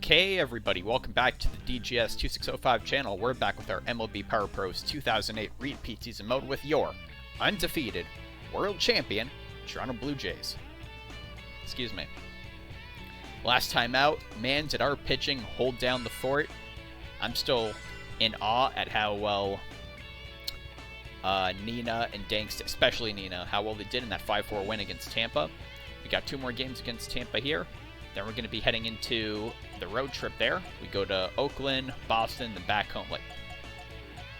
Okay, everybody, welcome back to the DGS 2605 channel. We're back with our MLB Power Pros 2008 repeat season mode with your undefeated world champion, Toronto Blue Jays. Excuse me. Last time out, man, did our pitching hold down the fort. I'm still in awe at how well Nina and Danks, especially Nina, how well they did in that 5-4 win against Tampa. We got 2 more games against Tampa here. Then we're going to be heading into the road trip there. We go to Oakland, Boston, then back home. Like,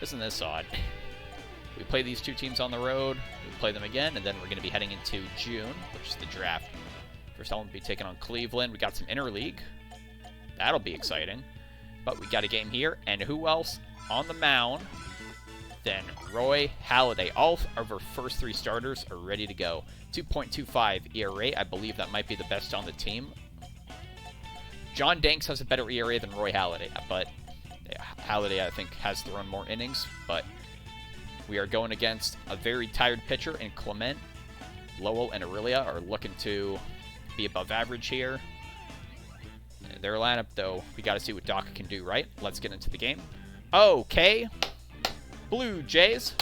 isn't this odd? We play these 2 teams on the road, we play them again, and then we're going to be heading into June, which is the draft. First time we'll be taking on Cleveland. We got some interleague. That'll be exciting. But we got a game here, and who else on the mound than Roy Halladay? All of our first 3 starters are ready to go. 2.25 ERA. I believe that might be the best on the team. John Danks has a better ERA than Roy Halladay, but Halladay, I think, has thrown more innings. But we are going against a very tired pitcher in Clement. Lowell and Aurelia are looking to be above average here. Their lineup, though, we got to see what Doc can do, right? Let's get into the game. Okay, Blue Jays,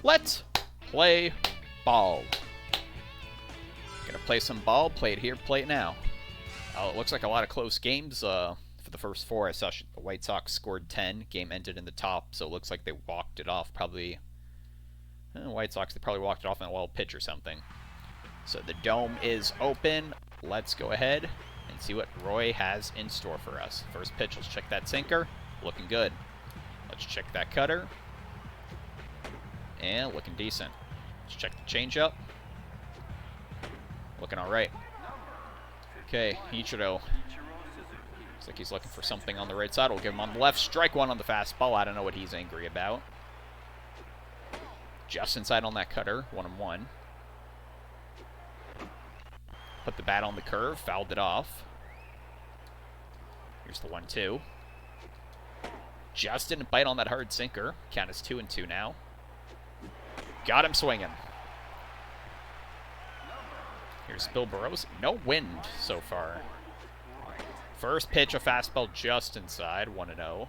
let's play ball. Gonna play some ball. Play it here, play it now. It looks like a lot of close games for the first 4. I saw the White Sox scored 10. Game ended in the top, so it looks like they walked it off. Probably, White Sox, they probably walked it off in a wild pitch or something. So the dome is open. Let's go ahead and see what Roy has in store for us. First pitch, let's check that sinker. Looking good. Let's check that cutter. And looking decent. Let's check the changeup. Looking all right. Okay, Ichiro. Looks like he's looking for something on the right side. We'll give him on the left. Strike 1 on the fastball. I don't know what he's angry about. Just inside on that cutter. 1-1. Put the bat on the curve. Fouled it off. Here's the 1-2. Just didn't bite on that hard sinker. Count is 2-2 now. Got him swinging. Here's Bill Burrows. No wind so far. First pitch, a fastball just inside. 1-0.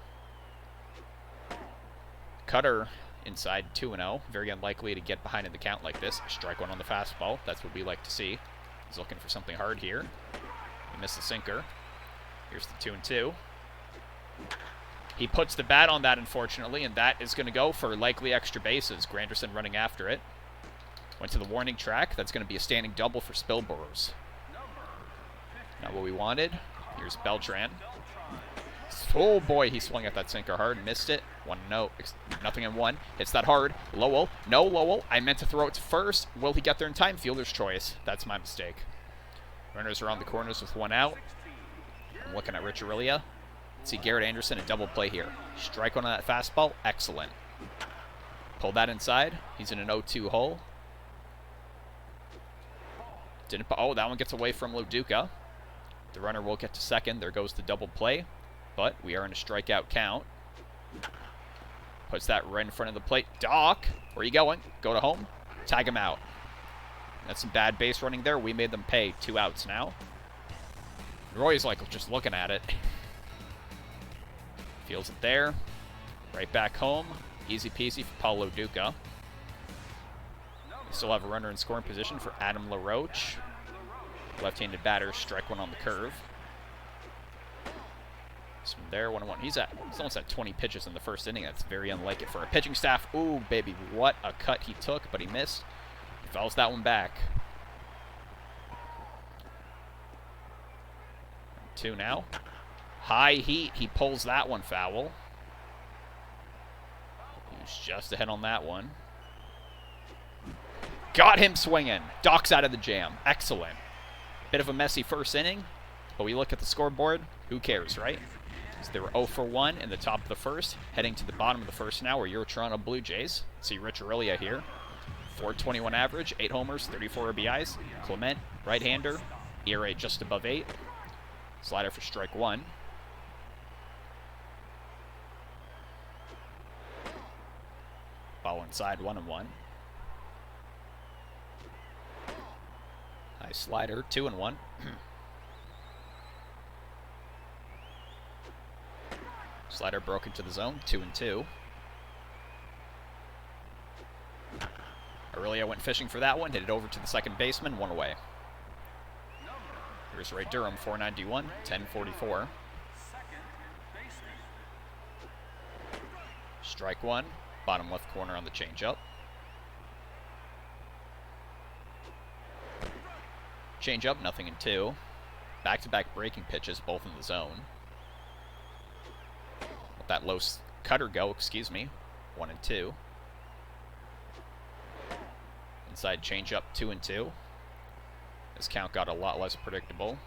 Cutter inside. 2-0. Very unlikely to get behind in the count like this. Strike 1 on the fastball. That's what we like to see. He's looking for something hard here. He missed the sinker. Here's the 2-2. He puts the bat on that, unfortunately, and that is going to go for likely extra bases. Granderson running after it. Went to the warning track. That's going to be a standing double for Spilborghs. Not what we wanted. Here's Beltran. Oh boy, he swung at that sinker hard. Missed it. 1-0. Nothing in 1. Hits that hard. Lowell. No, Lowell. I meant to throw it to first. Will he get there in time? Fielder's choice. That's my mistake. Runners are on the corners with 1 out. I'm looking at Rich Aurelia. See Garrett Anderson, a double play here. Strike 1 on that fastball. Excellent. Pull that inside. He's in an 0-2 hole. Didn't. Oh, that one gets away from Loduca. The runner will get to second. There goes the double play. But we are in a strikeout count. Puts that right in front of the plate. Doc, where are you going? Go to home. Tag him out. That's some bad base running there. We made them pay. 2 outs now. Roy's like just looking at it. Feels it there. Right back home. Easy peasy for Paul Loduca. We still have a runner in scoring position for Adam LaRoche. Left-handed batter, strike 1 on the curve. So from there, 1-1. He's almost at 20 pitches in the first inning. That's very unlike it for a pitching staff. Ooh, baby, what a cut he took, but he missed. He fouls that one back. 2 now. High heat. He pulls that one foul. He was just ahead on that one. Got him swinging. Doc's out of the jam. Excellent. Bit of a messy first inning, but we look at the scoreboard. Who cares, right? So they were 0 for 1 in the top of the first. Heading to the bottom of the first now are your Toronto Blue Jays. See Rich Aurelia here. 421 average, 8 homers, 34 RBIs. Clement, right-hander. ERA just above 8. Slider for strike 1. Ball inside, 1-1. Nice slider, 2-1. Slider broke into the zone, 2-2. Aurelio went fishing for that one, hit it over to the second baseman, 1 away. Here's Ray Durham, 491, 1044. Strike 1, bottom left corner on the changeup. Changeup, 0-2. Back-to-back breaking pitches, both in the zone. Let that low cutter go, 1-2. Inside changeup, 2-2. This count got a lot less predictable.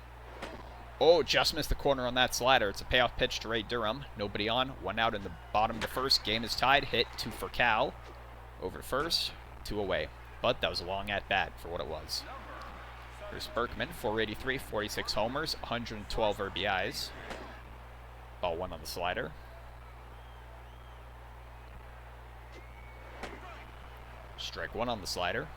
Oh, just missed the corner on that slider. It's a payoff pitch to Ray Durham. Nobody on. 1 out in the bottom of the first. Game is tied. Hit to Cal. Over to first. 2 away. But that was a long at-bat for what it was. Here's Berkman, 483, 46 homers, 112 RBIs. Ball 1 on the slider. Strike 1 on the slider.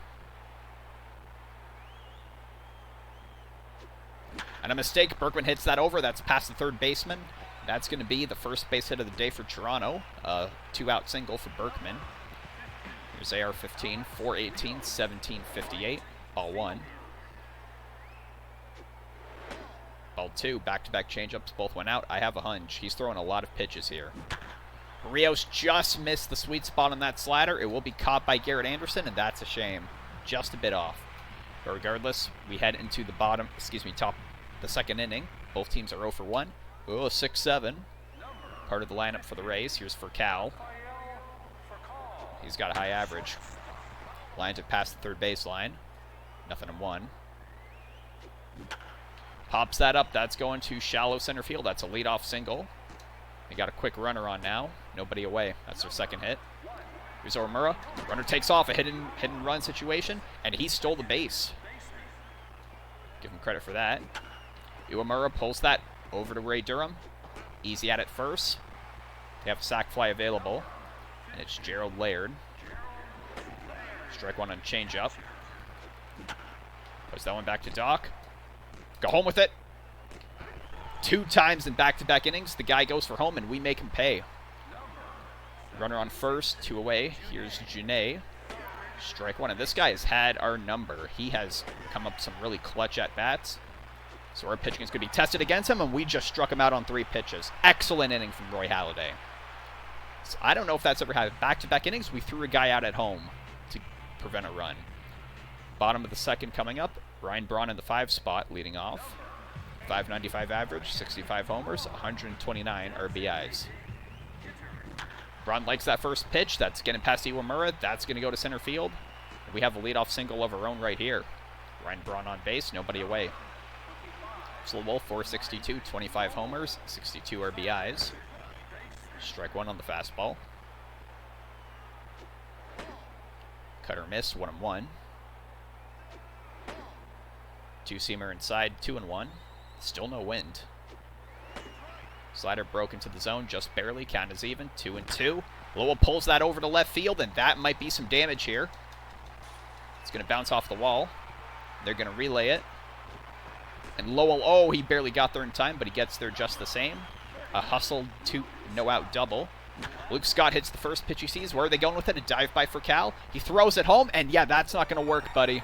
And a mistake. Berkman hits that over. That's past the third baseman. That's going to be the first base hit of the day for Toronto. 2-out single for Berkman. Here's AR-15, 418, 1758. Ball 1. Ball 2. Back-to-back changeups. Both went out. I have a hunch. He's throwing a lot of pitches here. Rios just missed the sweet spot on that slider. It will be caught by Garrett Anderson, and that's a shame. Just a bit off. But regardless, we head into the the second inning. Both teams are 0 for 1. 6-7. Part of the lineup for the Rays. Here's Cal. He's got a high average. Lines it past the third baseline. 0-1. Pops that up. That's going to shallow center field. That's a leadoff single. We got a quick runner on now. Nobody away. That's their second hit. Here's Oramura. Runner takes off. A hit and run situation. And he stole the base. Give him credit for that. Uemura pulls that over to Ray Durham. Easy at it first. They have a sac fly available. And it's Gerald Laird. Strike 1 on changeup. Puts that one back to Doc. Go home with it. 2 times in back-to-back innings. The guy goes for home, and we make him pay. Runner on first, 2 away. Here's Janae. Strike 1. And this guy has had our number. He has come up some really clutch at-bats. So our pitching is going to be tested against him, and we just struck him out on 3 pitches. Excellent inning from Roy Halladay. So I don't know if that's ever happened. Back-to-back innings, we threw a guy out at home to prevent a run. Bottom of the second coming up. Ryan Braun in the 5 spot leading off. 595 average, 65 homers, 129 RBIs. Braun likes that first pitch. That's getting past Iwamura. That's going to go to center field. We have a leadoff single of our own right here. Ryan Braun on base, nobody away. Slow Wolf, 462, 25 homers, 62 RBIs. Strike 1 on the fastball. Cutter miss, 1-1. 2-seamer inside, 2-1. Still no wind. Slider broke into the zone just barely. Count is even, 2-2. Lowell pulls that over to left field, and that might be some damage here. It's going to bounce off the wall. They're going to relay it. And Lowell, oh, he barely got there in time, but he gets there just the same. A hustled no-out double. Luke Scott hits the first pitch he sees. Where are they going with it? A dive by for Cal. He throws it home, and yeah, that's not going to work, buddy.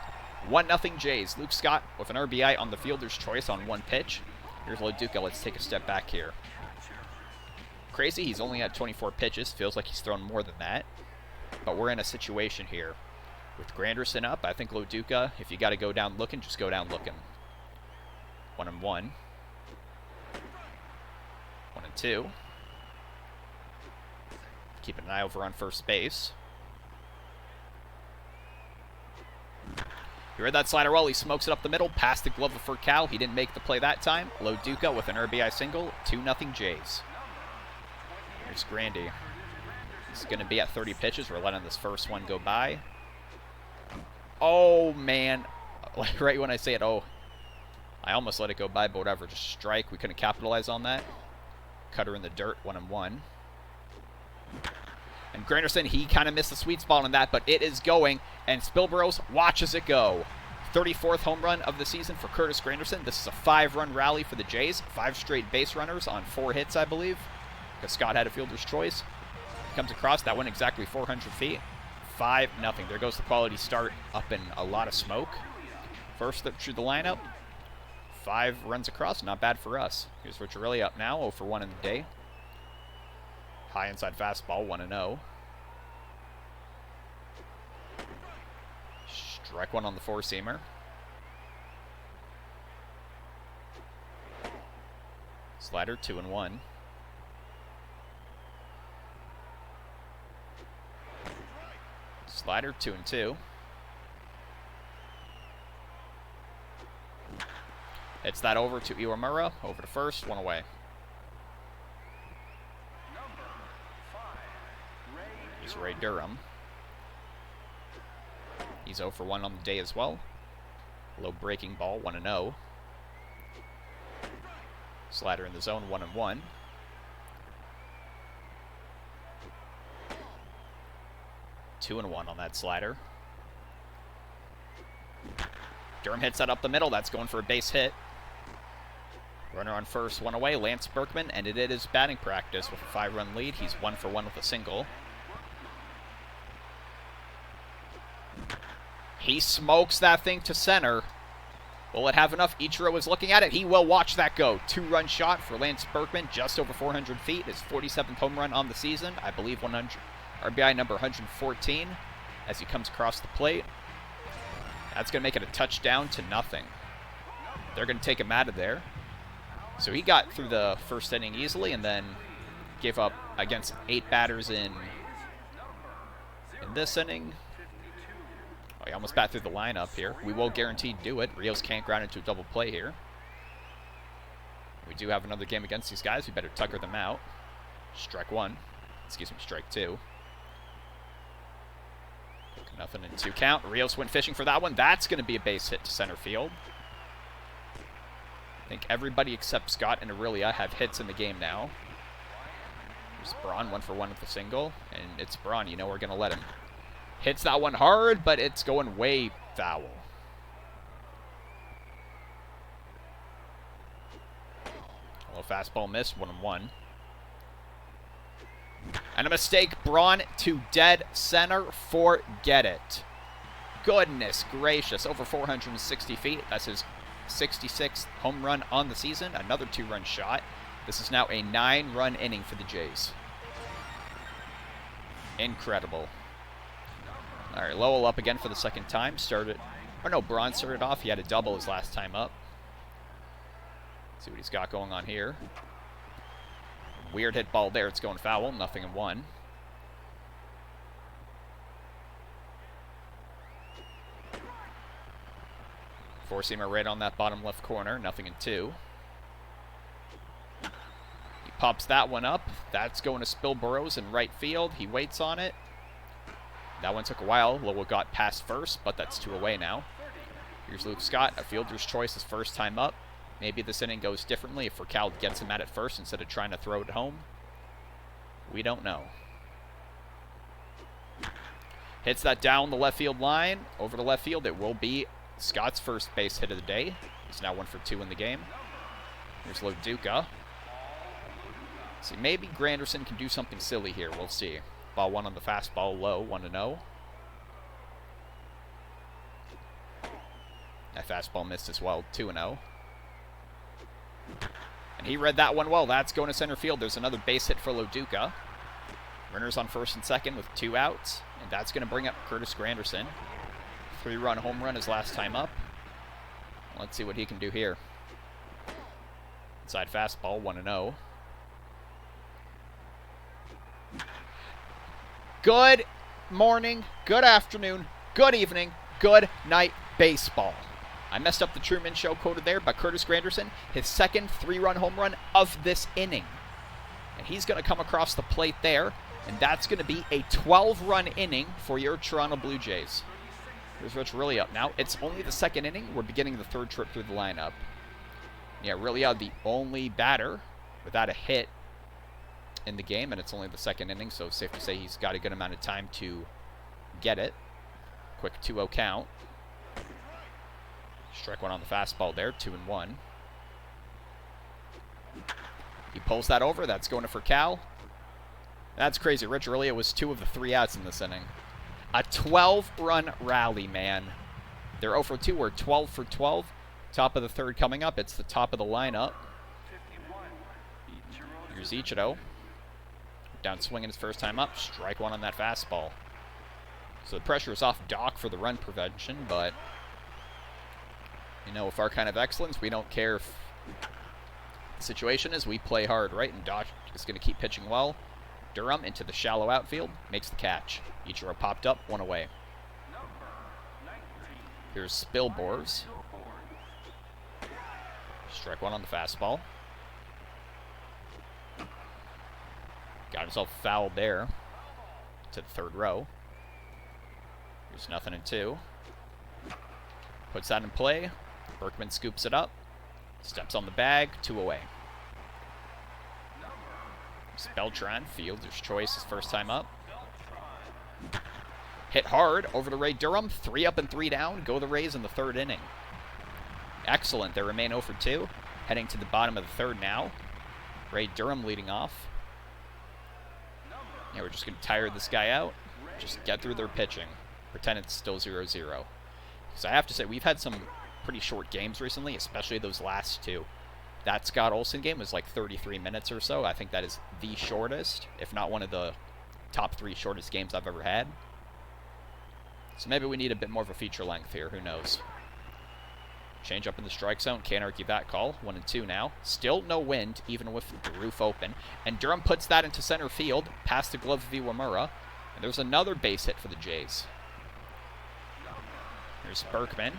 1-0 Jays. Luke Scott with an RBI on the fielder's choice on 1 pitch. Here's Loduca. Let's take a step back here. Crazy, he's only had 24 pitches. Feels like he's thrown more than that. But we're in a situation here. With Granderson up, I think Loduca, if you got to go down looking, just go down looking. 1-1. 1-2. Keep an eye over on first base. You heard that slider well. He smokes it up the middle, past the glove of Cal. He didn't make the play that time. Loduca with an RBI single. 2-0 Jays. Here's Grandy. He's going to be at 30 pitches. We're letting this first one go by. Oh, man. Right when I say it, oh. I almost let it go by, but whatever. Just strike. We couldn't capitalize on that. Cutter in the dirt. 1-1. And Granderson, he kind of missed the sweet spot on that, but it is going. And Spilburrows watches it go. 34th home run of the season for Curtis Granderson. This is a 5-run rally for the Jays. 5 straight base runners on 4 hits, I believe. because Scott had a fielder's choice. Comes across, that went exactly 400 feet. 5-0. There goes the quality start up in a lot of smoke. First up through the lineup. 5 runs across, not bad for us. Here's Ricciarelli up now, 0 for 1 in the day. High inside fastball, 1-0. Strike 1 on the four-seamer. Slider, 2-1. Slider, 2-2. Hits that over to Iwamura, over to first, 1 away. Here's Ray Durham. He's 0 for 1 on the day as well. Low breaking ball, 1-0. Slider in the zone, 1-1. Two and 1 on that slider. Durham hits that up the middle. That's going for a base hit. Runner on first, 1 away. Lance Berkman ended it his batting practice with a 5-run lead. He's 1 for 1 with a single. He smokes that thing to center. Will it have enough? Ichiro is looking at it. He will watch that go. 2-run shot for Lance Berkman, just over 400 feet. His 47th home run on the season. I believe 100 RBI number 114 as he comes across the plate. That's going to make it a touchdown to nothing. They're going to take him out of there. So he got through the first inning easily and then gave up against 8 batters in this inning. Oh, he almost bat through the lineup here. We will guarantee do it. Rios can't ground into a double play here. We do have another game against these guys. We better tucker them out. Strike 1. Excuse me, strike 2. Nothing in 2 count. Rios went fishing for that one. That's going to be a base hit to center field. I think everybody except Scott and Aurelia have hits in the game now. There's Braun, 1 for 1 with a single. And it's Braun. You know we're going to let him. Hits that one hard, but it's going way foul. A little fastball missed, 1-1. And a mistake, Braun to dead center. Forget it. Goodness gracious, over 460 feet. That's his 66th home run on the season. Another 2-run shot. This is now a 9-run inning for the Jays. Incredible. All right, Lowell up again for the second time. Braun started off. He had a double his last time up. See what he's got going on here. Weird hit ball there. It's going foul. 0-1. Four-seamer right on that bottom left corner. 0-2. He pops that one up. That's going to Spill Burrows in right field. He waits on it. That one took a while. Lowell got past first, but that's 2 away now. Here's Luke Scott, a fielder's choice his first time up. Maybe this inning goes differently if Raquel gets him at it first instead of trying to throw it home. We don't know. Hits that down the left field line. Over to left field. It will be Scott's first base hit of the day. He's now 1 for 2 in the game. Here's Loduca. See, maybe Granderson can do something silly here. We'll see. Ball 1 on the fastball, low, 1-0. That fastball missed as well, 2-0. And he read that one well. That's going to center field. There's another base hit for Loduca. Runners on first and second with 2 outs. And that's going to bring up Curtis Granderson. 3-run home run his last time up. Let's see what he can do here. Inside fastball, 1-0. Good morning, good afternoon, good evening, good night, baseball. I messed up the Truman Show quoted there, but Curtis Granderson, his second 3-run home run of this inning. And he's going to come across the plate there, and that's going to be a 12-run inning for your Toronto Blue Jays. Here's Rich really up now. It's only the second inning. We're beginning the 3rd trip through the lineup. Yeah, really the only batter without a hit in the game, and it's only the 2nd inning, so it's safe to say he's got a good amount of time to get it. Quick 2-0 count. Strike 1 on the fastball there, 2-1. He pulls that over. That's going to for Cal. That's crazy. Rich Aurilia was 2 of the 3 outs in this inning. A 12-run rally, man. They're 0 for 2. We're 12 for 12. Top of the third coming up. It's the top of the lineup. Here's Ichiro. Down swinging his first time up. Strike 1 on that fastball. So the pressure is off Doc for the run prevention, but, you know, with our kind of excellence, we don't care if the situation is we play hard, right? And Doc is going to keep pitching well. Durham into the shallow outfield, makes the catch. Ichiro popped up, 1 away. Here's Spilborz. Strike 1 on the fastball. Got himself fouled there to the third row. Here's 0-2. Puts that in play. Berkman scoops it up. Steps on the bag, 2 away. Here's Beltran, fielder's choice his first time up. Hit hard over to Ray Durham. 3 up and 3 down. Go the Rays in the third inning. Excellent. They remain 0 for 2. Heading to the bottom of the third now. Ray Durham leading off. Yeah, we're just going to tire this guy out. Just get through their pitching. Pretend it's still 0-0. Because I have to say, we've had some pretty short games recently, especially those last 2. That Scott Olsen game was like 33 minutes or so. I think that is the shortest, if not one of the top 3 shortest games I've ever had. So maybe we need a bit more of a feature length here. Who knows? Change up in the strike zone. Can't argue that call. 1-2 now. Still no wind, even with the roof open. And Durham puts that into center field, past the glove of Iwamura. And there's another base hit for the Jays. Here's Berkman.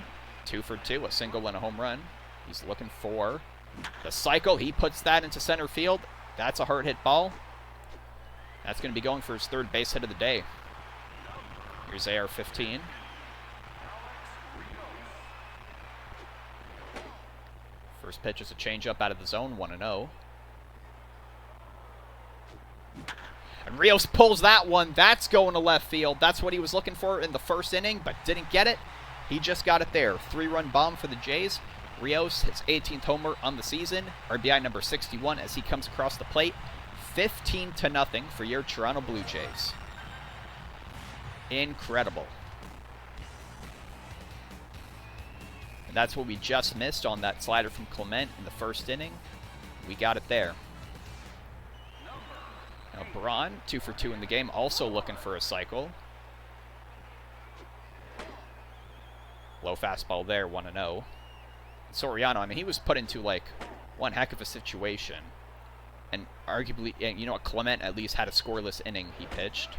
2 for 2, a single and a home run. He's looking for the cycle. He puts that into center field. That's a hard hit ball. That's going to be going for his 3rd base hit of the day. Here's AR-15. First pitch is a changeup out of the zone, 1-0. And Rios pulls that one. That's going to left field. That's what he was looking for in the first inning, but didn't get it. He just got it there. 3-run bomb for the Jays. Rios hits 18th homer on the season. RBI number 61 as he comes across the plate. 15-0 for your Toronto Blue Jays. Incredible. And that's what we just missed on that slider from Clement in the first inning. We got it there. Now Braun, 2 for 2 in the game, also looking for a cycle. Low fastball there, 1-0. Soriano, I mean, he was put into, like, one heck of a situation. And arguably, you know what, Clement at least had a scoreless inning he pitched.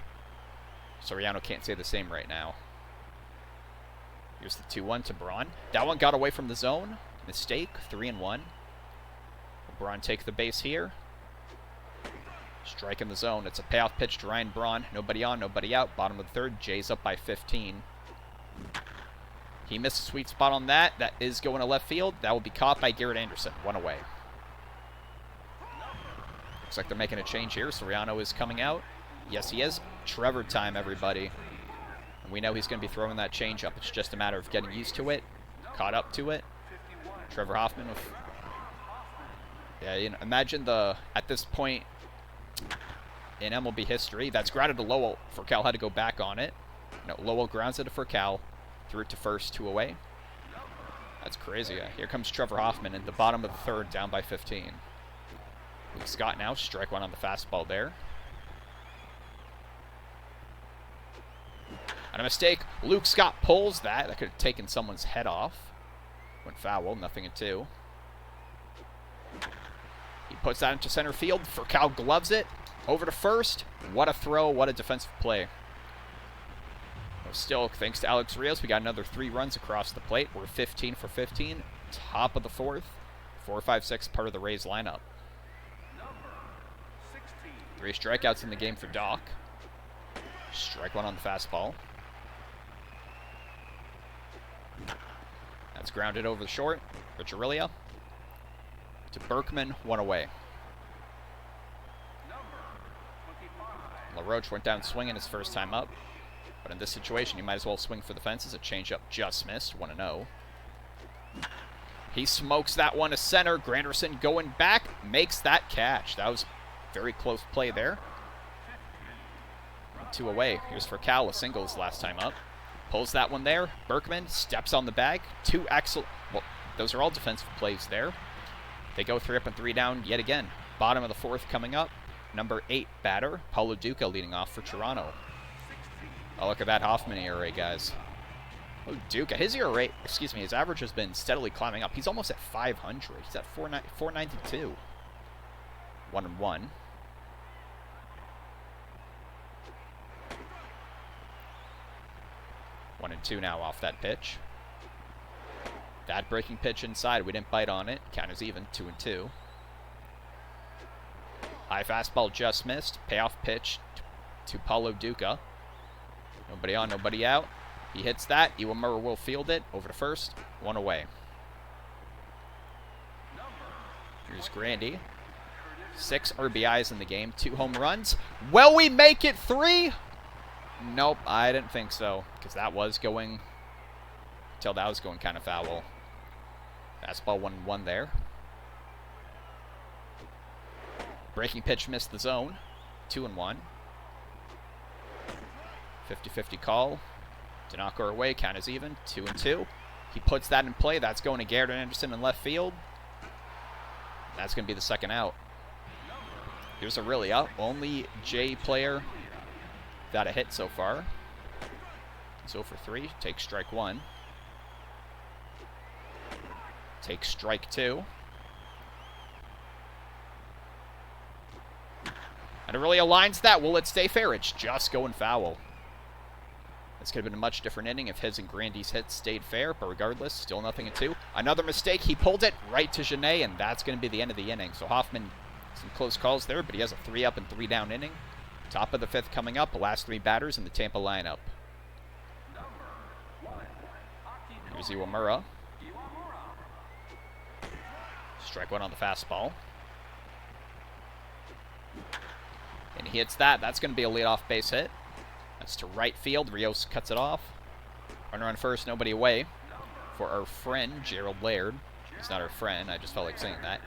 Soriano can't say the same right now. Here's the 2-1 to Braun. That one got away from the zone. Mistake, 3-1. Braun take the base here. Strike in the zone. It's a payoff pitch to Ryan Braun. Nobody on, nobody out. Bottom of the third. Jays up by 15. He missed a sweet spot on that. That is going to left field. That will be caught by Garrett Anderson. 1 away. Looks like they're making a change here. Soriano is coming out. Yes, he is. Trevor time, everybody. And we know he's going to be throwing that changeup. It's just a matter of getting used to it, caught up to it. Trevor Hoffman with... Yeah, you know, imagine at this point in MLB history, that's grounded to Lowell. Furcal had to go back on it. No, Lowell grounds it to Furcal. Threw it to first, 2 away. That's crazy. Here comes Trevor Hoffman in the bottom of the third, down by 15. Luke Scott now, strike 1 on the fastball there. And a mistake. Luke Scott pulls that. That could have taken someone's head off. Went foul, 0-2. He puts that into center field. Furcal gloves it. Over to first. What a throw. What a defensive play. Still, thanks to Alex Rios, we got another 3 runs across the plate. We're 15 for 15. Top of the 4th. 4-5-6, part of the Rays lineup. 3 strikeouts in the game for Doc. Strike 1 on the fastball. That's grounded over the short. Rich Aurilia. To Berkman, 1 away. LaRoche went down swinging his first time up. But in this situation, you might as well swing for the fences. A changeup just missed, 1-0. He smokes that one to center. Granderson going back, makes that catch. That was very close play there. 2 away. Here's for Cal, a singles last time up. Pulls that one there. Berkman steps on the bag. 2 excellent. Well, those are all defensive plays there. They go 3 up and 3 down yet again. Bottom of the 4th coming up. Number 8 batter, Paulo Duca leading off for Toronto. Oh, look at that Hoffman ERA, guys. Oh, Duca, his ERA, excuse me, his average has been steadily climbing up. He's almost at 500. He's at 492. 1-1. 1-2 now off that pitch. That breaking pitch inside, we didn't bite on it. Count is even, 2-2. High fastball just missed. Payoff pitch to Paulo Duca. Nobody on, nobody out. He hits that. Iwamura will field it. Over to first. 1 away. Here's Grandy. 6 RBIs in the game. 2 home runs. Will we make it 3? Nope, I didn't think so. Because that was going... Until that was going kind of foul. Fastball 1-1 there. Breaking pitch missed the zone. 2-1. 50-50 call. Did not go away. Count is even. 2-2. He puts that in play. That's going to Garrett Anderson in left field. That's going to be the second out. Here's a really up. Only J player got a hit so far. He's 0 for 3. Takes strike 1. Takes strike 2. And it really aligns that. Will it stay fair? It's just going foul. This could have been a much different inning if his and Grandy's hits stayed fair, but regardless, still nothing at 2. Another mistake. He pulled it right to Genet, and that's going to be the end of the inning. So Hoffman, some close calls there, but he has a 3 up and 3 down inning. Top of the 5th coming up. The last 3 batters in the Tampa lineup. Here's Iwamura. Strike 1 on the fastball. And he hits that. That's going to be a leadoff base hit. That's to right field. Rios cuts it off. Runner on first, nobody away. For our friend, Gerald Laird. He's not our friend. I just felt like saying that.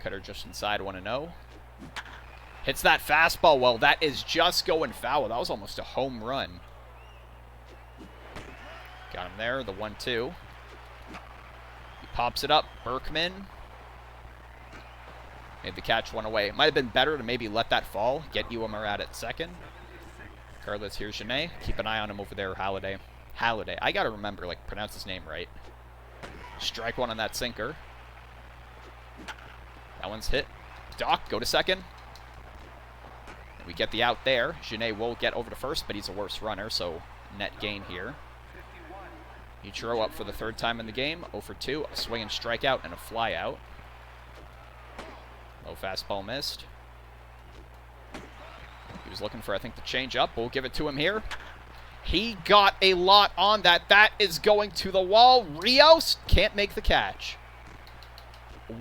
Cutter just inside, 1-0. Hits that fastball. Well, that is just going foul. That was almost a home run. Got him there, the 1-2. He pops it up. Berkman. Made the catch 1 away. It might have been better to maybe let that fall. Get Iwamura out at second. Regardless, here's Genet. Keep an eye on him over there, Halladay. Halladay. I gotta remember, like, pronounce his name right. Strike 1 on that sinker. That one's hit. Doc, go to second. And we get the out there. Genet will get over to first, but he's a worse runner, so net gain here. Ichiro up for the 3rd time in the game. 0 for 2. A swing and strikeout and a fly out. Low fastball missed. He was looking for, I think, the change-up. We'll give it to him here. He got a lot on that. That is going to the wall. Rios can't make the catch.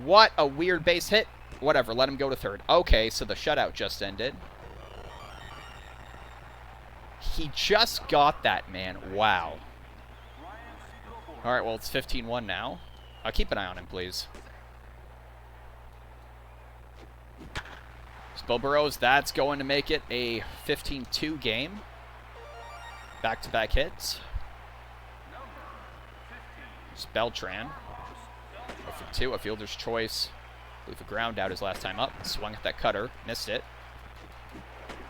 What a weird base hit. Whatever, let him go to 3rd. Okay, so the shutout just ended. He just got that, man. Wow. All right, well, it's 15-1 now. Keep an eye on him, please. Bill Burrows, that's going to make it a 15-2 game. Back-to-back hits. It's Beltran. 0 for 2, a fielder's choice. I believe a ground out his last time up. Swung at that cutter, missed it.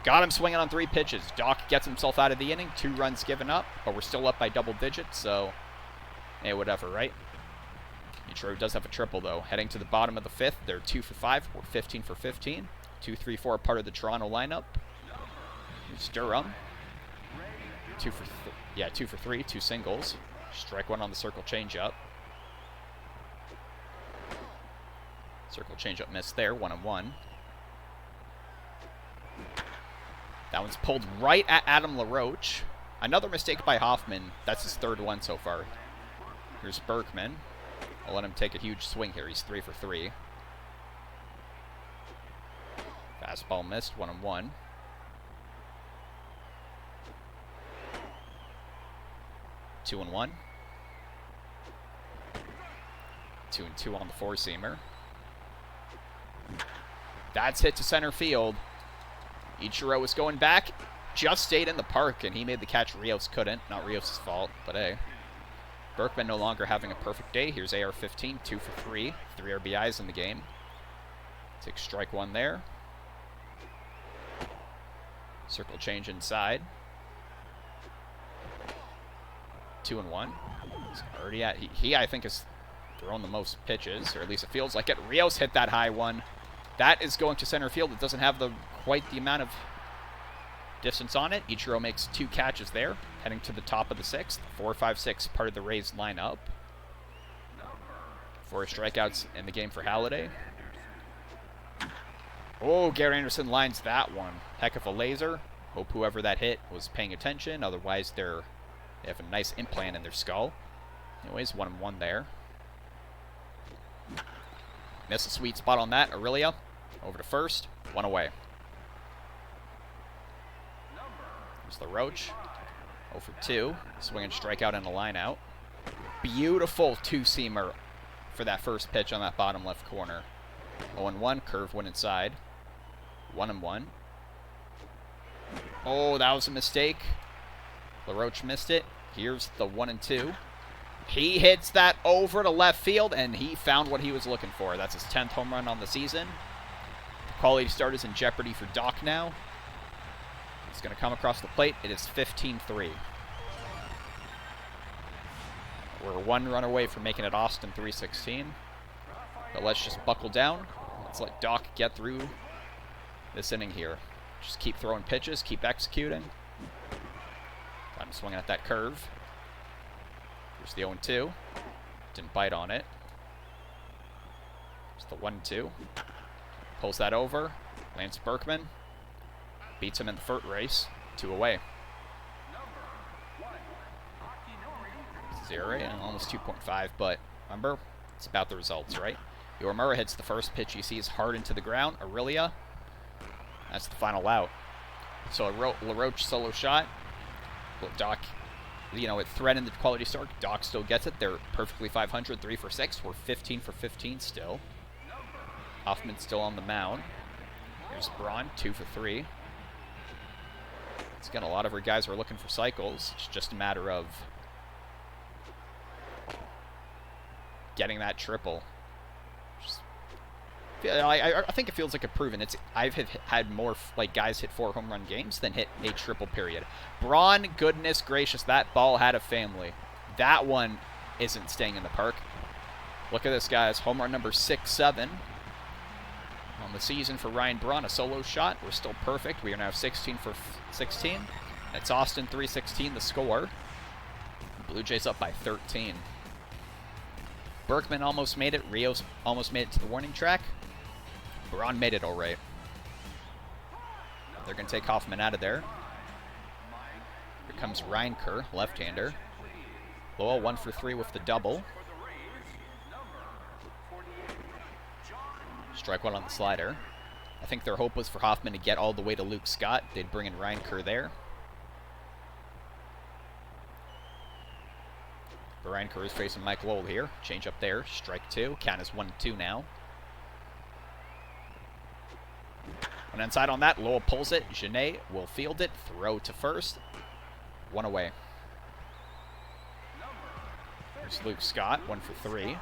Got him swinging on 3 pitches. Doc gets himself out of the inning. 2 runs given up, but we're still up by double digits, so hey, whatever, right? Ichiro does have a triple, though. Heading to the bottom of the 5th, they're 2 for 5. We're 15 for 15. 2-3-4 part of the Toronto lineup. Here's Durham. 2 for 3, 2 singles. Strike 1 on the circle changeup. Circle changeup missed there, 1-1. That one's pulled right at Adam LaRoche. Another mistake by Hoffman. That's his 3rd one so far. Here's Berkman. I'll let him take a huge swing here. He's 3 for 3. Fastball missed, 1-1. Two and 1. 2-2 on the 4-seamer. That's hit to center field. Ichiro is going back. just stayed in the park, and he made the catch. Rios couldn't. Not Rios' fault, but hey. Berkman no longer having a perfect day. Here's AR-15, 2 for 3. 3 RBIs in the game. Takes strike one there. Circle change inside. 2-1. He's already at, he I think has thrown the most pitches, or at least it feels like it. Rios hit that high one. That is going to center field. It doesn't have quite the amount of distance on it. Ichiro makes 2 catches there, heading to the top of the 6th. 4-5-6, part of the Rays lineup. 4 strikeouts in the game for Halladay. Oh, Gary Anderson lines that one. Heck of a laser. Hope whoever that hit was paying attention. Otherwise, they have a nice implant in their skull. Anyways, 1-1 there. Missed a sweet spot on that. Aurelia over to first. 1 away. There's the Roach. 0 for 2. Swinging strikeout and a line out. Beautiful two-seamer for that first pitch on that bottom left corner. 0-1. Curve went inside. 1-1. Oh, that was a mistake. LaRoche missed it. Here's the 1-2. He hits that over to left field, and he found what he was looking for. That's his 10th home run on the season. The quality start is in jeopardy for Doc now. He's going to come across the plate. It is 15-3. We're 1 run away from making it Austin 3-16. But let's just buckle down. Let's let Doc get through this inning here. Just keep throwing pitches, keep executing. I'm swinging at that curve. Here's the 0-2. Didn't bite on it. Here's the 1-2. Pulls that over. Lance Berkman beats him in the foot race. 2 away. 0 and almost 2.5, but remember, it's about the results, right? Yormura hits the first pitch he sees hard into the ground. Aurelia. That's the final out. So a LaRoche solo shot. Doc, it threatened the quality start. Doc still gets it. They're perfectly 500, 3 for 6. We're 15 for 15 still. Hoffman's still on the mound. Here's Braun, 2 for 3. It's got a lot of our guys are looking for cycles. It's just a matter of getting that triple. I think it feels like a proven. I've had more guys hit 4 home run games than hit a triple period. Braun, goodness gracious, that ball had a family. That one isn't staying in the park. Look at this, guys. Home run number 6-7 on the season for Ryan Braun. A solo shot. We're still perfect. We are now 16 for 16. It's Austin 3-16 the score. Blue Jays up by 13. Berkman almost made it. Rios almost made it to the warning track. Braun made it all right. They're going to take Hoffman out of there. Here comes Reinker, left-hander. Lowell 1 for 3 with the double. Strike one on the slider. I think their hope was for Hoffman to get all the way to Luke Scott. They'd bring in Reinker there. But Reinker is facing Mike Lowell here. Change up there. Strike 2. Count is 1-2 now. And inside on that, Lowell pulls it. Genet will field it. Throw to first. 1 away. There's Luke Scott, 1 for 3.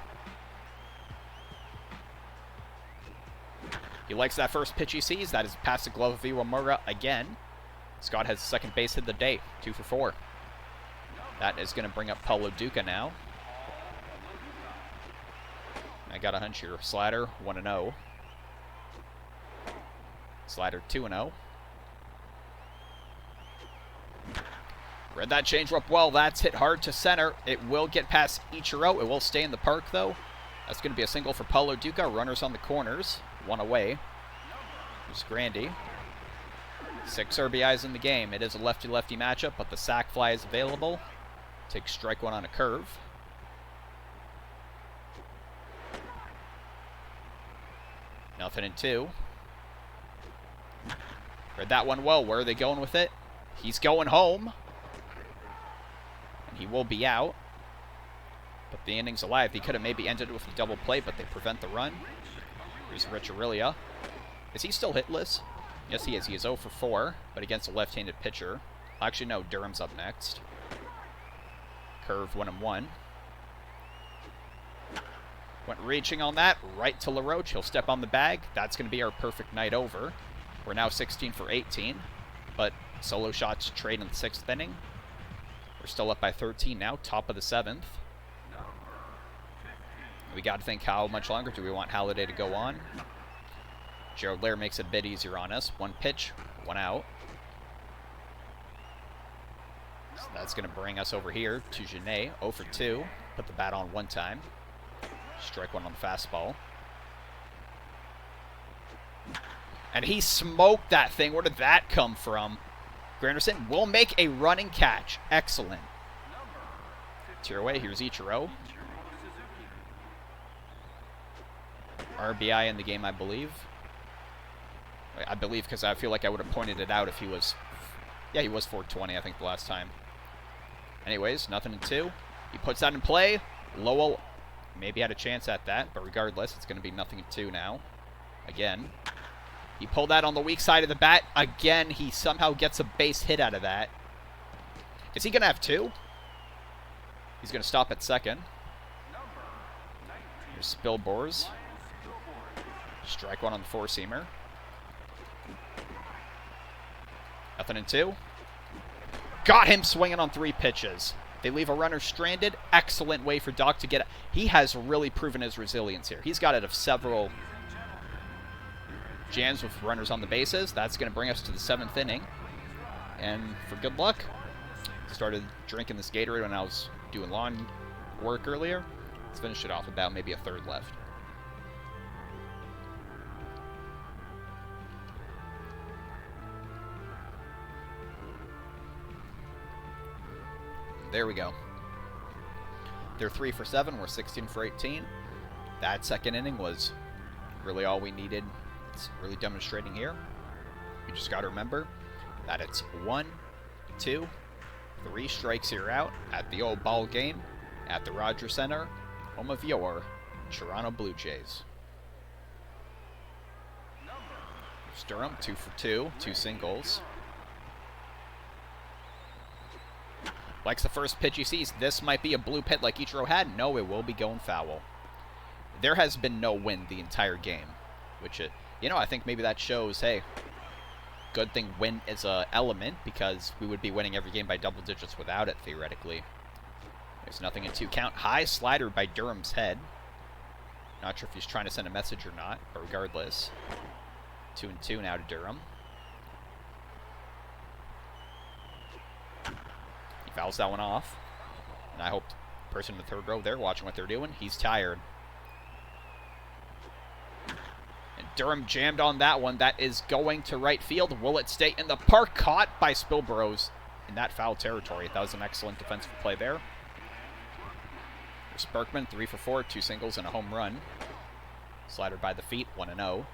He likes that first pitch he sees. That is past the glove of Iwamura again. Scott has the second base hit of the day, 2 for 4. That is going to bring up Paulo Duca now. I got a hunch here. Slider, 1-0. Slider, 2-0. Read that changeup well. That's hit hard to center. It will get past Ichiro. It will stay in the park, though. That's going to be a single for Paulo Duca. Runners on the corners. 1 away. There's Grandy. 6 RBIs in the game. It is a lefty-lefty matchup, but the sac fly is available. Take strike 1 on a curve. Nothing in 2. Read that one well. Where are they going with it? He's going home. And he will be out. But the inning's alive. He could have maybe ended it with a double play, but they prevent the run. Here's Rich Aurelia. Is he still hitless? Yes, he is. He is 0 for 4, but against a left-handed pitcher. Actually, no, Durham's up next. Curve 1-1. Went reaching on that, right to LaRoche. He'll step on the bag. That's going to be our perfect night over. We're now 16 for 18, but solo shots trade in the 6th inning. We're still up by 13 now, top of the 7th. We got to think, how much longer do we want Halladay to go on? Gerald Lair makes it a bit easier on us. 1 pitch, 1 out. So that's going to bring us over here to Genet, 0 for 2. Put the bat on 1 time. Strike 1 on the fastball. And he smoked that thing. Where did that come from? Granderson will make a running catch. Excellent. Tear away. Here's Ichiro. RBI in the game, I believe. I believe because I feel like I would have pointed it out if he was... Yeah, he was 420, I think, the last time. Anyways, 0-2. He puts that in play. Lowell maybe had a chance at that, but regardless, it's going to be 0-2 now. Again. He pulled that on the weak side of the bat. Again, he somehow gets a base hit out of that. Is he going to have 2? He's going to stop at second. Here's Spilbors. Strike 1 on the 4-seamer. 0-2. Got him swinging on 3 pitches. They leave a runner stranded. Excellent way for Doc to get it. He has really proven his resilience here. He's got it of several jams with runners on the bases. That's going to bring us to the 7th inning. And for good luck, started drinking this Gatorade when I was doing lawn work earlier. Let's finish it off with about maybe a 1/3 left. There we go. They're 3 for 7. We're 16 for 18. That 2nd inning was really all we needed. It's really demonstrating here. You just got to remember that it's 1, 2, 3 strikes you're out at the old ball game at the Rogers Center, home of your Toronto Blue Jays. Durham, 2 for 2, 2 singles. Likes the first pitch he sees. This might be a blue pit like Ichiro had. No, it will be going foul. There has been no win the entire game, which, I think maybe that shows, hey, good thing win is a element because we would be winning every game by double digits without it, theoretically. There's 0-2 count. High slider by Durham's head. Not sure if he's trying to send a message or not, but regardless. 2-2 now to Durham. Fouls that one off. And I hope the person in the 3rd row there watching what they're doing, he's tired. And Durham jammed on that one. That is going to right field. Will it stay in the park? Caught by Spilbros in that foul territory. That was an excellent defensive play there. There's Berkman, 3 for 4, 2 singles and a home run. Slider by the feet, 1-0.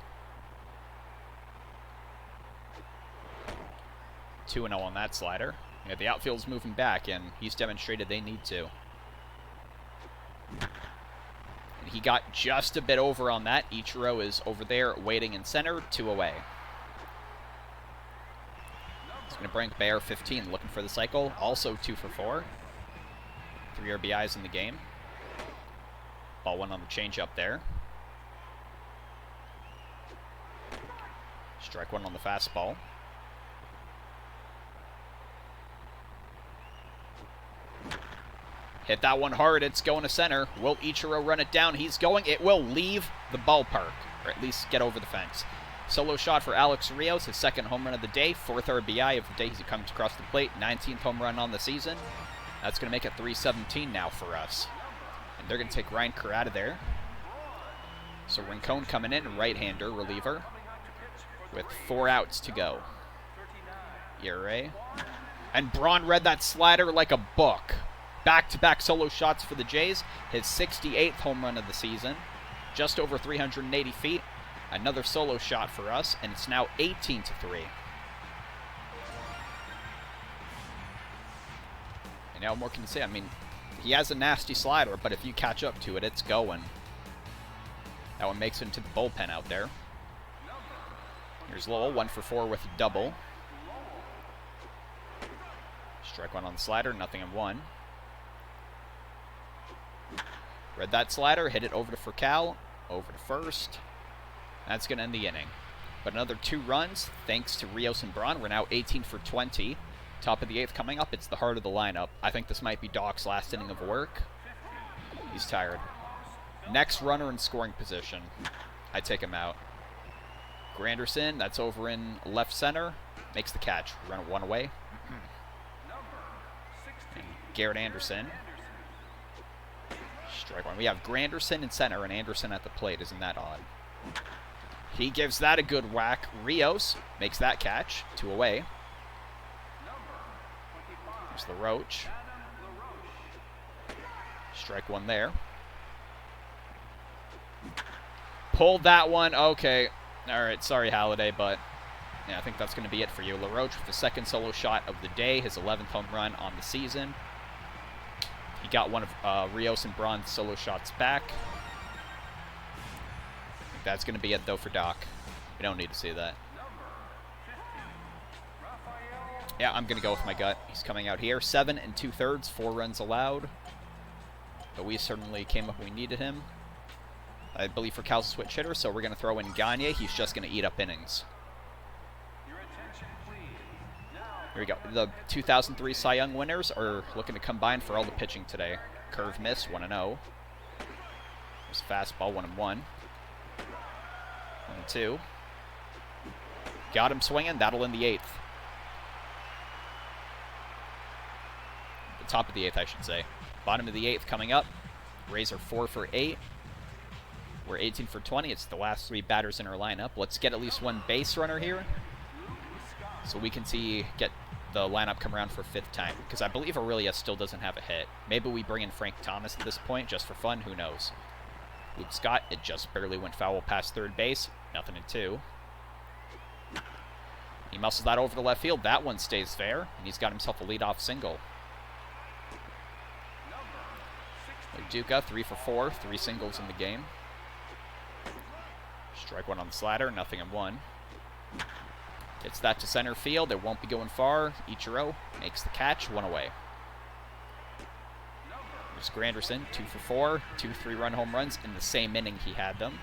2-0 on that slider. Yeah, the outfield's moving back, and he's demonstrated they need to. And he got just a bit over on that. Ichiro is over there waiting in center, 2 away. He's going to bring Bayer 15, looking for the cycle. Also 2 for 4. 3 RBIs in the game. Ball 1 on the changeup there. Strike 1 on the fastball. Hit that one hard. It's going to center. Will Ichiro run it down? He's going. It will leave the ballpark, or at least get over the fence. Solo shot for Alex Rios, his 2nd home run of the day, 4th RBI of the day as he comes across the plate, 19th home run on the season. That's going to make it 3-17 now for us. And they're going to take Ryan Kerr out of there. So Rincon coming in, right-hander reliever, with 4 outs to go. ERA. And Braun read that slider like a book. Back-to-back solo shots for the Jays. His 68th home run of the season. Just over 380 feet. Another solo shot for us, and it's now 18-3. And now what more can you say? I mean, he has a nasty slider, but if you catch up to it, it's going. That one makes it into the bullpen out there. Here's Lowell, 1 for 4 with a double. Strike one on the slider, nothing in 1. Read that slider, hit it over to Furcal, over to first. That's going to end the inning. But another 2 runs, thanks to Rios and Braun. We're now 18 for 20. Top of the 8th coming up. It's the heart of the lineup. I think this might be Doc's last inning of work. He's tired. Next runner in scoring position. I take him out. Granderson, that's over in left center. Makes the catch. Run it 1 away. And Garrett Anderson. Strike 1. We have Granderson in center and Anderson at the plate. Isn't that odd? He gives that a good whack. Rios makes that catch. 2 away. There's LaRoche. Strike 1 there. Pulled that one. Okay. All right. Sorry, Halladay, but yeah, I think that's going to be it for you. LaRoche with the 2nd solo shot of the day, his 11th home run on the season. He got one of Rios and Braun's solo shots back. That's going to be it, though, for Doc. We don't need to see that. Yeah, I'm going to go with my gut. He's coming out here. 7 2/3, 4 runs allowed. But we certainly came up when we needed him. I believe for Cal's a switch hitter, so we're going to throw in Gagne. He's just going to eat up innings. Here we go. The 2003 Cy Young winners are looking to combine for all the pitching today. Curve miss, 1-0. There's fastball, 1-1. 1-2. Got him swinging. That'll end the 8th. The top of the 8th, I should say. Bottom of the 8th coming up. Rays are 4 for 8. We're 18 for 20. It's the last 3 batters in our lineup. Let's get at least 1 base runner here, so we can get the lineup come around for 5th time. Because I believe Aurelia still doesn't have a hit. Maybe we bring in Frank Thomas at this point just for fun. Who knows? Luke Scott, it just barely went foul past 3rd base. Nothing in 2. He muscles that over to left field. That one stays fair, and he's got himself a leadoff single. Duca, 3 for 4, 3 singles in the game. Strike 1 on the slider, nothing in 1. Gets that to center field. It won't be going far. Ichiro makes the catch, 1 away. There's Granderson, 2 for 4, 2 3-run home runs in the same inning he had them.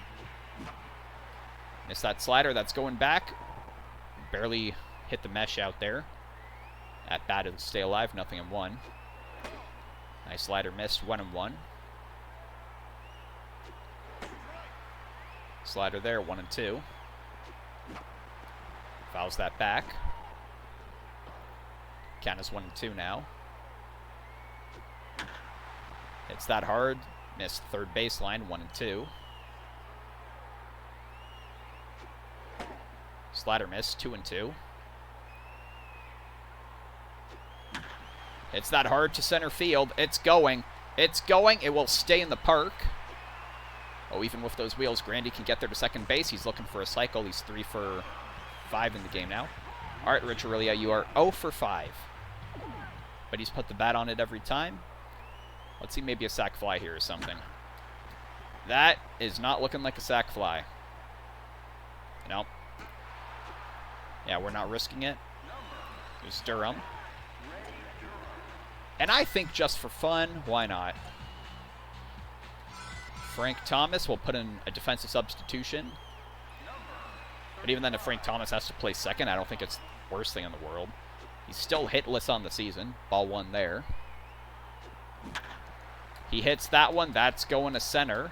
Missed that slider. That's going back. Barely hit the mesh out there. At bat, it'll stay alive, nothing in 1. Nice slider missed, 1-1. Slider there, 1-2. Fouls that back. Count is 1-2 now. Hits that hard. Missed 3rd baseline, 1-2. Slider missed, 2-2. Hits that hard to center field. It's going. It's going. It will stay in the park. Oh, even with those wheels, Grandy can get there to 2nd base. He's looking for a cycle. He's 3 for 5 in the game now. All right, Rich Aurelia, you are 0 for 5. But he's put the bat on it every time. Let's see, maybe a sac fly here or something. That is not looking like a sac fly. Nope. Yeah, we're not risking it. There's Durham. And I think just for fun, why not? Frank Thomas will put in a defensive substitution. But even then, if Frank Thomas has to play 2nd, I don't think it's the worst thing in the world. He's still hitless on the season. Ball 1 there. He hits that one. That's going to center.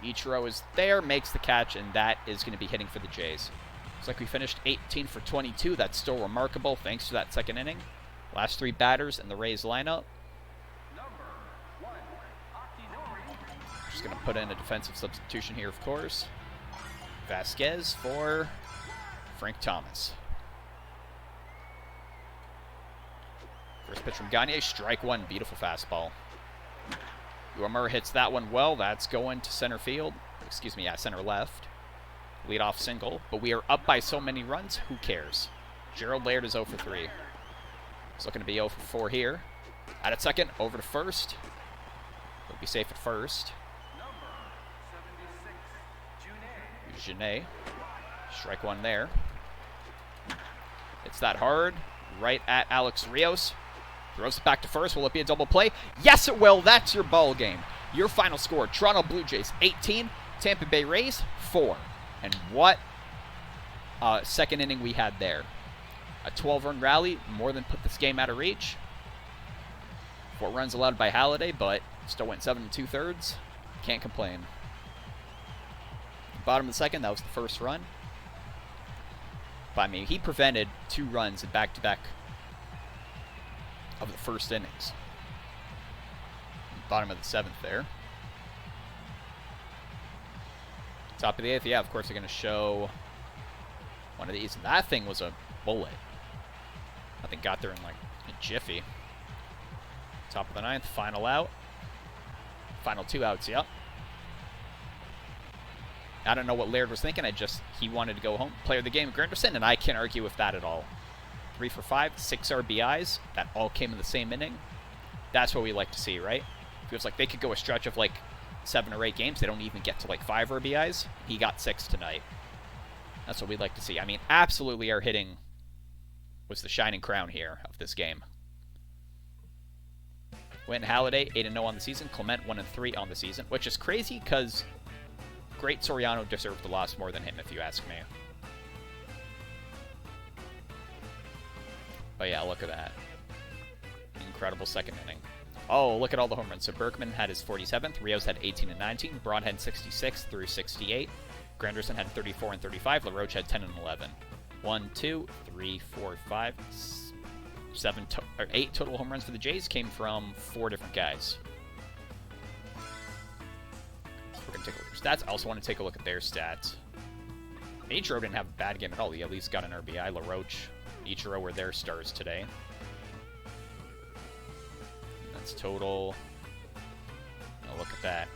Ichiro is there, makes the catch, and that is going to be hitting for the Jays. Looks like we finished 18 for 22. That's still remarkable thanks to that 2nd inning. Last 3 batters in the Rays lineup. Just going to put in a defensive substitution here, of course. Vasquez for Frank Thomas. First pitch from Gagne, strike 1, beautiful fastball. Yormer hits that one well. That's going to center field. Excuse me, yeah, center left. Leadoff single, but we are up by so many runs, who cares? Gerald Laird is 0 for 3. He's looking to be 0 for 4 here. Out at 2nd, over to 1st. He'll be safe at 1st. Genet. Strike 1 there. that hard. Right at Alex Rios. Throws it back to first. Will it be a double play? Yes, it will. That's your ball game. Your final score, Toronto Blue Jays 18, Tampa Bay Rays 4. And what second inning we had there. A 12-run rally, more than put this game out of reach. 4 runs allowed by Halladay, but still went 7 2/3. Can't complain. Bottom of the second, that was the first run. But I mean, he prevented 2 runs in back-to-back of the first innings. Bottom of the 7th there. Top of the 8th, yeah, of course they're going to show one of these. And that thing was a bullet. I think got there in like a jiffy. Top of the 9th, final out. Final 2 outs, yep. I don't know what Laird was thinking. He wanted to go home. Player of the game, Granderson, and I can't argue with that at all. 3 for 5, 6 RBIs. That all came in the same inning. That's what we like to see, right? Feels like they could go a stretch of like 7 or 8 games. They don't even get to like 5 RBIs. He got 6 tonight. That's what we'd like to see. I mean, absolutely our hitting was the shining crown here of this game. Went Halladay, 8-0 on the season. Clement, 1-3 on the season, which is crazy because Great Soriano deserved the loss more than him, if you ask me. But yeah, look at that. Incredible second inning. Oh, look at all the home runs. So Berkman had his 47th. Rios had 18 and 19. Braun had 66 through 68. Granderson had 34 and 35. LaRoche had 10 and 11. 1, 2, 3, 4, 5, 8 total home runs for the Jays came from 4 different guys. So we're going to take a look at their stats. I also want to take a look at their stats. Ichiro didn't have a bad game at all. He at least got an RBI. LaRoche, Ichiro were their stars today. That's total. Oh, look at that.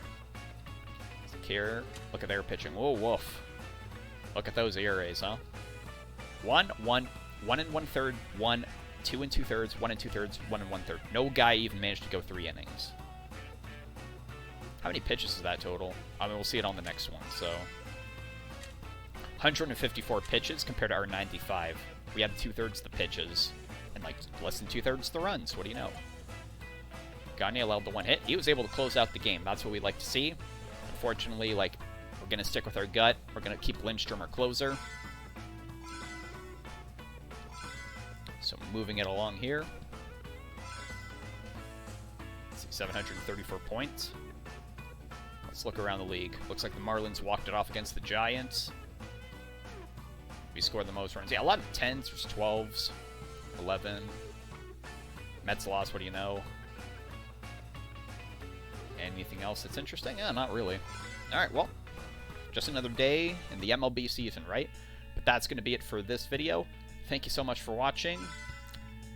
Here, look at their pitching. Whoa, woof. Look at those ERAs, huh? 1 and 1/3, 1, 2 and 2/3, 1 and 2/3, 1 and 1/3. No guy even managed to go 3 innings. How many pitches is that total? I mean, we'll see it on the next one. So, 154 pitches compared to our 95. We had 2/3 the pitches and like less than 2/3 the runs. What do you know? Gagne allowed the 1 hit. He was able to close out the game. That's what we like to see. Unfortunately, like, we're going to stick with our gut. We're going to keep Lindstrom our closer. So moving it along here. Let's see, 734 points. Let's look around the league. Looks like the Marlins walked it off against the Giants. We scored the most runs. Yeah, a lot of 10s, there's 12s, 11. Mets lost, what do you know? Anything else that's interesting? Yeah, not really. Alright, well, just another day in the MLB season, right? But that's going to be it for this video. Thank you so much for watching.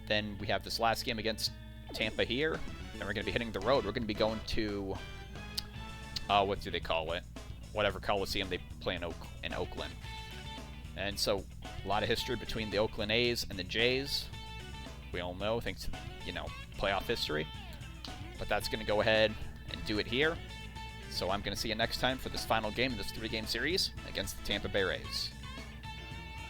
Then we have this last game against Tampa here. Then we're going to be hitting the road. We're going to be going to, what do they call it? Whatever Coliseum they play in Oakland. And so, a lot of history between the Oakland A's and the Jays. We all know, thanks to, playoff history. But that's going to go ahead and do it here. So I'm going to see you next time for this final game of this 3-game series against the Tampa Bay Rays.